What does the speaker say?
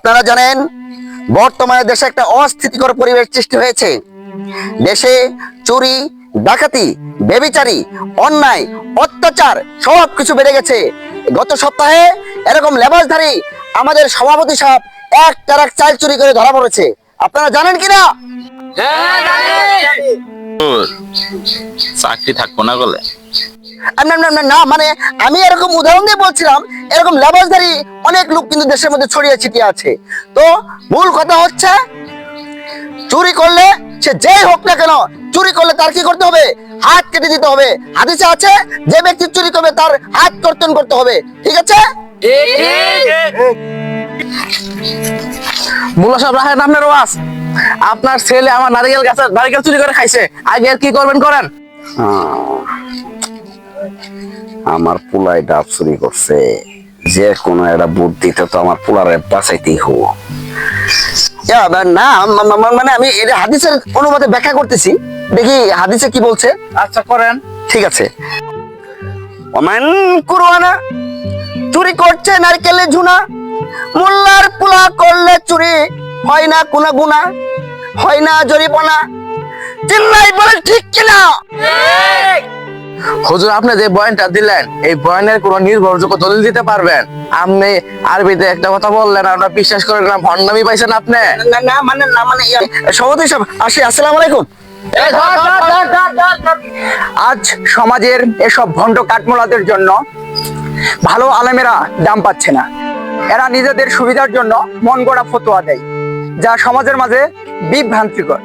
আপনারা জানেন বর্তমানে দেশে একটা অস্থিতিকর পরিবেশ সৃষ্টি হয়েছে। দেশে চুরি, ডাকাতি, ব্যভিচারী, অন্যায়, অত্যাচার সবকিছু বেড়ে গেছে। গত সপ্তাহে এরকম লেবাসধারী আমাদের সভাপতি সাহেব এক ট্রাক চাল চুরি করে ধরা পড়েছে। আপনারা জানেন কিনা? চাকরি থাকবো না বলে না না না না, মানে আমি এরকম উদাহরণ দিয়ে বলছিলাম, এরকম লেবাসধারী অনেক লোক কিন্তু দেশের মধ্যে ছড়িয়ে ছিটিয়ে আছে। তো মূল কথা হচ্ছে, চুরি করলে সে যেই হোক না কেন, চুরি করলে তার কি করতে হবে? হাত কেটে দিতে হবে। হাদিসে আছে যে ব্যক্তি চুরি করবে তার হাত কর্তন করতে হবে। ঠিক আছে? মুল্লা সাহেব রাখেন আপনার ওয়াজ। আপনার ছেলে আমার নারিকেল চুরি করে খাইছে, আগে আর কি করবেন করেন। আমার পোলাই ডাব চুরি করছে, যে কোনো একটা বুদ্ধিতে তো আমার পোলারে বাঁচাইতেই হবো। না মানে আমি এটা হাদিসের অনুবাদে ব্যাখ্যা করতেছি, দেখি হাদিসে কি বলছে। আচ্ছা করেন। ঠিক আছে। ওমান কুরআনা, চুরি করছে নারকেলের ঝুনা, মোল্লার পোলা করলে চুরি হয় না কোনো গুনাহ, হয় না জরিমানা। চিল্লাই বলেন ঠিক কিনা? হুজুর আপনি যে বয়ানটা দিলেন, এই বয়ানের কোন নির্ভরযোগ্য দলিল দিতে পারবেন? আপনি আরবিতে একটা কথা বললেন, আমরা বিশ্বাস করেন না, ভণ্ডামি পাইছেন আপনি। না মানে সভাপতি সাহেব আসি, আসসালামু আলাইকুম। আজ সমাজের এসব ভণ্ড কাঠমোলাদের জন্য ভালো আলেমেরা দাম পাচ্ছে না। এরা নিজেদের সুবিধার জন্য মন গড়া ফতোয়া দেয়, যা সমাজের মাঝে বিভ্রান্তিকর।